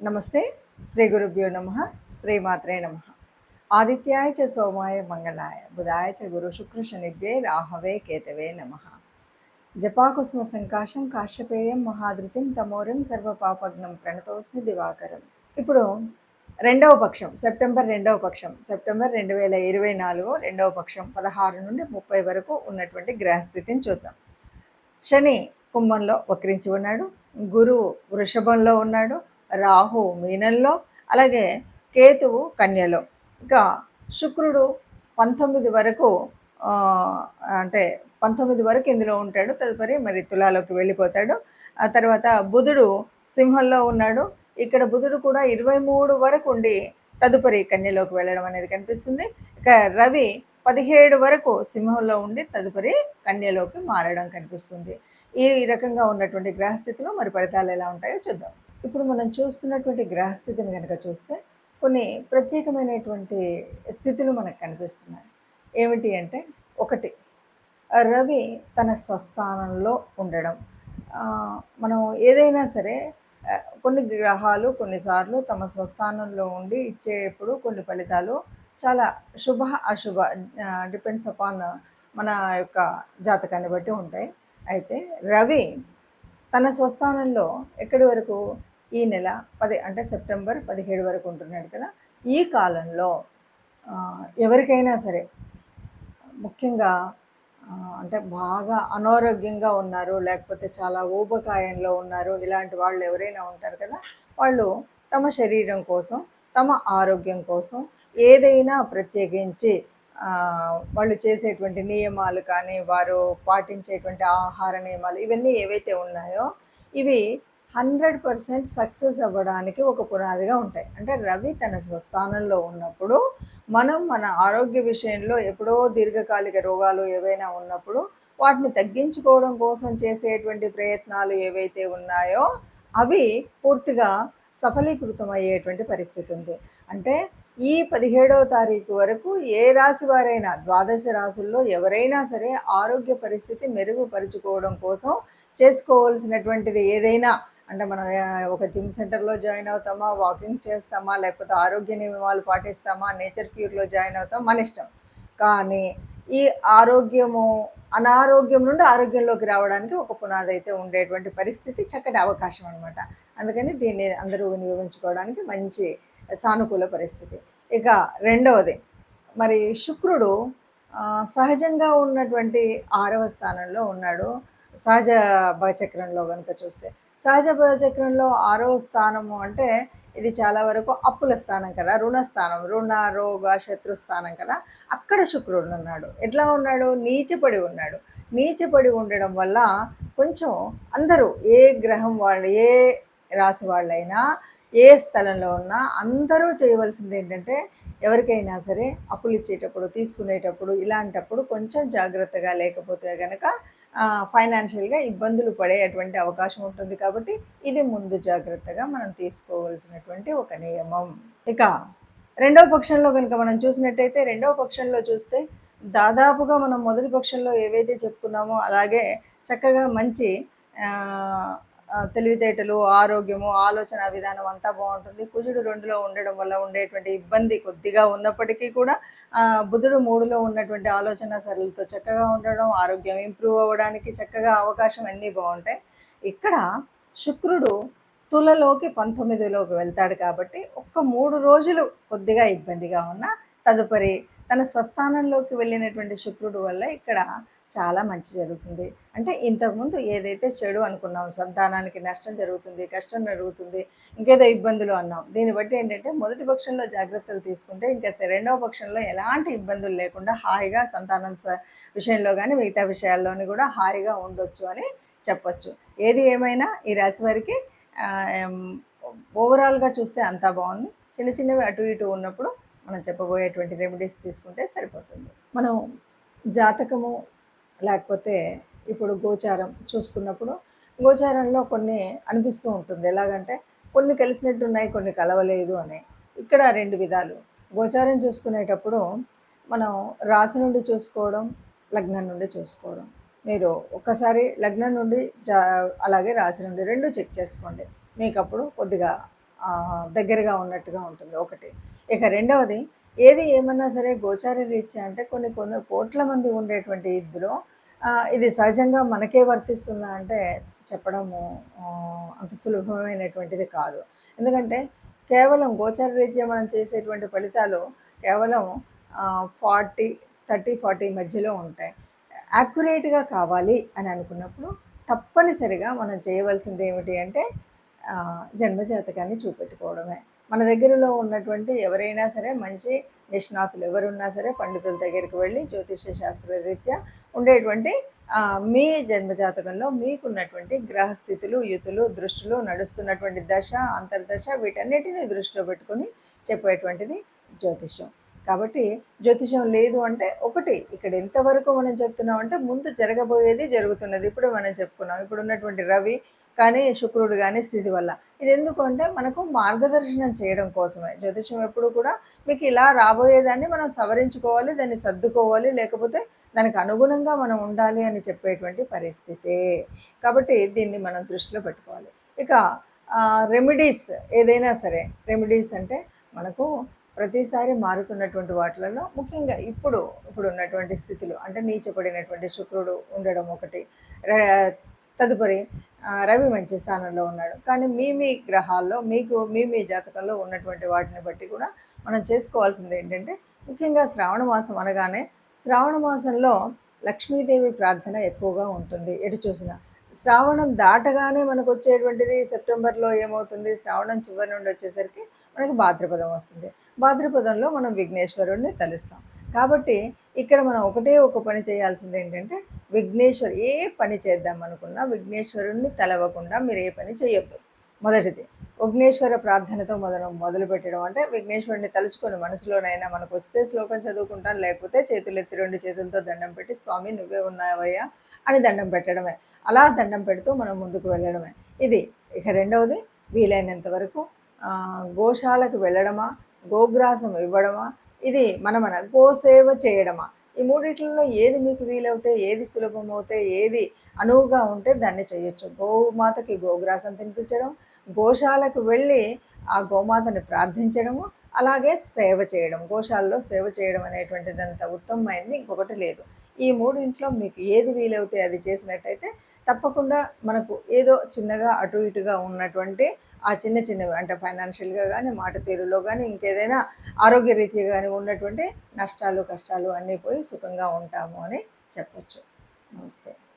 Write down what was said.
నమస్తే. శ్రీ గురుభ్యో నమః. శ్రీమాత్రే నమః. ఆదిత్యాయ చ సోమాయ మంగళాయ బుధాయ చ గురు శుక్ర శనిభ్యే రాహవే కేతవే నమః. జపాకుసుమ సంకాశం కాశ్యపేయం మహాధృతిం తమోరం సర్వపాపగ్నం ప్రణతోస్మి దివాకరం. ఇప్పుడు రెండవ పక్షం సెప్టెంబర్ 2024 రెండవ పక్షం 16 నుండి 30 వరకు ఉన్నటువంటి గ్రహస్థితిని చూద్దాం. శని కుంభంలో వక్రించి ఉన్నాడు, గురువు వృషభంలో ఉన్నాడు, రాహు మీనంలో, అలాగే కేతువు కన్యలో. ఇక శుక్రుడు 19 వరకు అంటే 19 వరకు ఇందులో ఉంటాడు. తదుపరి మరి తులాలోకి వెళ్ళిపోతాడు. ఆ తర్వాత బుధుడు సింహంలో ఉన్నాడు. ఇక్కడ బుధుడు కూడా 23 వరకు ఉండి తదుపరి కన్యలోకి వెళ్ళడం అనేది కనిపిస్తుంది. ఇక రవి 17 వరకు సింహంలో ఉండి తదుపరి కన్యలోకి మారడం కనిపిస్తుంది. ఈ రకంగా ఉన్నటువంటి గ్రహస్థితిలో మరి ఫలితాలు ఎలా ఉంటాయో చూద్దాం. ఇప్పుడు మనం చూస్తున్నటువంటి గ్రహస్థితిని కనుక చూస్తే కొన్ని ప్రత్యేకమైనటువంటి స్థితులు మనకు కనిపిస్తున్నాయి. ఏమిటి అంటే, ఒకటి, రవి తన స్వస్థానంలో ఉండడం. మనం ఏదైనా సరే కొన్ని గ్రహాలు కొన్నిసార్లు తమ స్వస్థానంలో ఉండి ఇచ్చేప్పుడు కొన్ని ఫలితాలు చాలా శుభ అశుభ డిపెండ్స్ అపాన్ మన యొక్క జాతకాన్ని బట్టి ఉంటాయి. అయితే రవి తన స్వస్థానంలో ఎక్కడి వరకు, ఈ నెల 10 అంటే సెప్టెంబర్ 17 వరకు ఉంటున్నాడు కదా. ఈ కాలంలో ఎవరికైనా సరే ముఖ్యంగా అంటే బాగా అనారోగ్యంగా ఉన్నారు, లేకపోతే చాలా ఊబకాయంలో ఉన్నారు, ఇలాంటి వాళ్ళు ఎవరైనా ఉంటారు కదా, వాళ్ళు తమ శరీరం కోసం, తమ ఆరోగ్యం కోసం ఏదైనా ప్రత్యేకించి వాళ్ళు చేసేటువంటి నియమాలు కానీ, వారు పాటించేటువంటి ఆహార నియమాలు ఇవన్నీ ఏవైతే ఉన్నాయో ఇవి 100% సక్సెస్ అవ్వడానికి ఒక పునాదిగా ఉంటాయి. అంటే రవి తన స్వస్థానంలో ఉన్నప్పుడు మనం మన ఆరోగ్య విషయంలో ఎప్పుడో దీర్ఘకాలిక రోగాలు ఏవైనా ఉన్నప్పుడు వాటిని తగ్గించుకోవడం కోసం చేసేటువంటి ప్రయత్నాలు ఏవైతే ఉన్నాయో అవి పూర్తిగా సఫలీకృతం అయ్యేటువంటి పరిస్థితి ఉంది. అంటే ఈ 17వ తారీఖు వరకు ఏ రాశి వారైనా, ద్వాదశ రాశుల్లో ఎవరైనా సరే ఆరోగ్య పరిస్థితి మెరుగుపరుచుకోవడం కోసం చేసుకోవాల్సినటువంటిది ఏదైనా, అంటే మనం ఒక జిమ్ సెంటర్లో జాయిన్ అవుతామా, వాకింగ్ చేస్తామా, లేకపోతే ఆరోగ్య నియమాలు పాటిస్తామా, నేచర్ క్యూర్లో జాయిన్ అవుతాం, మన ఇష్టం. కానీ ఈ అనారోగ్యం నుండి ఆరోగ్యంలోకి రావడానికి ఒక పునాది అయితే ఉండేటువంటి పరిస్థితి, చక్కటి అవకాశం అనమాట. అందుకని దీన్ని అందరూ వినియోగించుకోవడానికి మంచి సానుకూల పరిస్థితి. ఇక రెండవది, మరి శుక్రుడు సహజంగా ఉన్నటువంటి 6వ స్థానంలో ఉన్నాడు. సహజ భవచక్రంలో కనుక చూస్తే, సహజ భవచక్రంలో 6వ స్థానము అంటే ఇది చాలా వరకు అప్పుల స్థానం కదా, రుణస్థానం, రుణ రోగ శత్రుస్థానం కదా. అక్కడ శుక్రుడు ఉన్నాడు. ఎట్లా ఉన్నాడు? నీచపడి ఉన్నాడు. నీచపడి ఉండడం వల్ల కొంచెం అందరూ, ఏ గ్రహం వాళ్ళు, ఏ రాశి వాళ్ళైనా, ఏ స్థలంలో ఉన్నా అందరూ చేయవలసింది ఏంటంటే, ఎవరికైనా సరే అప్పులు ఇచ్చేటప్పుడు, తీసుకునేటప్పుడు, ఇలాంటప్పుడు కొంచెం జాగ్రత్తగా లేకపోతే కనుక ఫైనాన్షియల్గా ఇబ్బందులు పడేటువంటి అవకాశం ఉంటుంది. కాబట్టి ఇది ముందు జాగ్రత్తగా మనం తీసుకోవాల్సినటువంటి ఒక నియమం. ఇక రెండవ పక్షంలో కనుక మనం చూసినట్టయితే, రెండవ పక్షంలో చూస్తే దాదాపుగా మనం మొదటి పక్షంలో ఏవైతే చెప్పుకున్నామో అలాగే చక్కగా మంచి తెలివితేటలు, ఆరోగ్యము, ఆలోచన విధానం అంతా బాగుంటుంది. కుజుడు 2లో ఉండడం వల్ల ఉండేటువంటి ఇబ్బంది కొద్దిగా ఉన్నప్పటికీ కూడా బుధుడు 3లో ఉన్నటువంటి ఆలోచన సరళితో చక్కగా ఉండడం, ఆరోగ్యం ఇంప్రూవ్ అవ్వడానికి చక్కగా అవకాశం అన్నీ బాగుంటాయి. ఇక్కడ శుక్రుడు తులలోకి 19లోకి వెళ్తాడు కాబట్టి ఒక్క 3 రోజులు కొద్దిగా ఇబ్బందిగా ఉన్న తదుపరి తన స్వస్థానంలోకి వెళ్ళినటువంటి శుక్రుడు వల్ల ఇక్కడ చాలా మంచి జరుగుతుంది. అంటే ఇంతకుముందు ఏదైతే చెడు అనుకున్నాం, సంతానానికి నష్టం జరుగుతుంది, కష్టం జరుగుతుంది, ఇంకేదో ఇబ్బందులు అన్నాం, దీన్ని బట్టి ఏంటంటే మొదటి పక్షంలో జాగ్రత్తలు తీసుకుంటే ఇంకా రెండవ పక్షంలో ఎలాంటి ఇబ్బందులు లేకుండా హాయిగా సంతానం విషయంలో కానీ మిగతా విషయాల్లోని కూడా హాయిగా ఉండొచ్చు అని చెప్పచ్చు. ఏది ఏమైనా ఈ రాశి వారికి ఓవరాల్గా చూస్తే అంతా బాగుంది. చిన్న చిన్నవి అటు ఇటు ఉన్నప్పుడు మనం చెప్పబోయేటువంటి రెమెడీస్ తీసుకుంటే సరిపోతుంది. మనం జాతకము లేకపోతే ఇప్పుడు గోచారం చూసుకున్నప్పుడు, గోచారంలో కొన్ని అనిపిస్తూ ఉంటుంది. ఎలాగంటే కొన్ని కలిసినట్టు ఉన్నాయి, కొన్ని కలవలేదు అని. ఇక్కడ 2 విధాలు. గోచారం చూసుకునేటప్పుడు మనం రాశి నుండి చూసుకోవడం, లగ్నం నుండి చూసుకోవడం. మీరు ఒక్కసారి లగ్నం నుండి అలాగే రాశి నుండి 2 చెక్ చేసుకోండి. మీకు అప్పుడు కొద్దిగా దగ్గరగా ఉన్నట్టుగా ఉంటుంది ఒకటి. ఇక రెండవది, ఏది ఏమన్నా సరే గోచార రీత్యా అంటే కొన్ని కోట్ల మంది ఉండేటువంటి ఇందులో ఇది సహజంగా మనకే వర్తిస్తుందా అంటే చెప్పడము అంత సులభమైనటువంటిది కాదు. ఎందుకంటే కేవలం గోచార రీత్యా మనం చేసేటువంటి ఫలితాలు కేవలం 40, 30, 40 మధ్యలో ఉంటాయి. యాక్యురేట్‌గా కావాలి అని అనుకున్నప్పుడు తప్పనిసరిగా మనం చేయవలసింది ఏమిటి అంటే జన్మజాతకాన్ని చూపెట్టుకోవడమే. మన దగ్గరలో ఉన్నటువంటి ఎవరైనా సరే మంచి నిష్ణాతులు ఎవరున్నా సరే పండితుల దగ్గరికి వెళ్ళి జ్యోతిష్య శాస్త్ర రీత్యా ఉండేటువంటి మీ జన్మజాతకంలో మీకున్నటువంటి గ్రహస్థితులు, యుతులు, దృష్టులు, నడుస్తున్నటువంటి దశ, అంతర్దశ వీటన్నిటిని దృష్టిలో పెట్టుకొని చెప్పేటువంటిది జ్యోతిష్యం. కాబట్టి జ్యోతిషం లేదు అంటే ఒకటి ఇక్కడ ఎంతవరకు మనం చెప్తున్నాం అంటే ముందు జరగబోయేది జరుగుతున్నది. ఇప్పుడు మనం చెప్పుకున్నాం. ఇప్పుడు ఉన్నటువంటి రవి కానీ శుక్రుడు కానీ స్థితి వల్ల ఇది ఎందుకు అంటే మనకు మార్గదర్శనం చేయడం కోసమే. జ్యోతిషం ఎప్పుడు కూడా మీకు ఇలా రాబోయేదాన్ని మనం సవరించుకోవాలి, దాన్ని సర్దుకోవాలి, లేకపోతే దానికి అనుగుణంగా మనం ఉండాలి అని చెప్పేటువంటి పరిస్థితే. కాబట్టి దీన్ని మనం దృష్టిలో పెట్టుకోవాలి. ఇక రెమెడీస్ ఏదైనా సరే, రెమెడీస్ అంటే మనకు ప్రతిసారి మారుతున్నటువంటి వాటిలలో ముఖ్యంగా ఇప్పుడు ఉన్నటువంటి స్థితిలో అంటే నీచపడినటువంటి శుక్రుడు ఉండడం ఒకటి, తదుపరి రవి మంచి స్థానంలో ఉన్నాడు. కానీ మీ గ్రహాల్లో మీకు మీ జాతకంలో ఉన్నటువంటి వాటిని బట్టి కూడా మనం చేసుకోవాల్సింది ఏంటంటే ముఖ్యంగా శ్రావణ మాసం అనగానే శ్రావణ మాసంలో లక్ష్మీదేవి ప్రార్థన ఎక్కువగా ఉంటుంది. ఎటు చూసినా శ్రావణం దాటగానే మనకు వచ్చేటువంటిది సెప్టెంబర్లో ఏమవుతుంది, శ్రావణం చివరి నుండి వచ్చేసరికి మనకి భాద్రపదం వస్తుంది. భాద్రపదంలో మనం విఘ్నేశ్వరుడిని తలుస్తాం. కాబట్టి ఇక్కడ మనం ఒక పని చేయాల్సింది ఏంటంటే విఘ్నేశ్వరు ఏ పని చేద్దాం అనుకున్నా విఘ్నేశ్వరుడిని తలవకుండా మీరు ఏ పని చేయొద్దు. మొదటిది విఘ్నేశ్వర ప్రార్థనతో మొదలు పెట్టడం అంటే విఘ్నేశ్వరుడిని తలుచుకొని మనసులోనైనా మనకు వస్తే శ్లోకం చదువుకుంటాను, లేకపోతే చేతులెత్తి 2 చేతులతో దండం పెట్టి స్వామి నువ్వే ఉన్నావయ్యా అని దండం పెట్టడమే. అలా దండం పెడుతూ మనం ముందుకు వెళ్ళడమే ఇది. ఇక రెండవది వీలైనంత వరకు గోశాలకు వెళ్ళడమా, గోగ్రాసం ఇవ్వడమా, ఇది మన గోసేవ చేయడమా, ఈ మూడిట్లలో ఏది మీకు వీలవుతే, ఏది సులభమవుతే, ఏది అనువుగా ఉంటే దాన్ని చేయొచ్చు. గోమాతకి గోగ్రాసం తినిపించడం, గోశాలకు వెళ్ళి ఆ గోమాతని ప్రార్థించడము, అలాగే సేవ చేయడం. గోశాలలో సేవ చేయడం అనేటువంటిదంత ఉత్తమమైంది ఇంకొకటి లేదు. ఈ మూడింట్లో మీకు ఏది వీలవుతే అది చేసినట్టయితే తప్పకుండా మనకు ఏదో చిన్నగా అటు ఇటుగా ఉన్నటువంటి ఆ చిన్నవి అంటే ఫైనాన్షియల్గా కానీ, మాట తీరులో కానీ, ఇంకేదైనా ఆరోగ్యరీత్యా కానీ ఉన్నటువంటి నష్టాలు కష్టాలు అన్నీ పోయి సుఖంగా ఉంటాము అని చెప్పచ్చు. నమస్తే.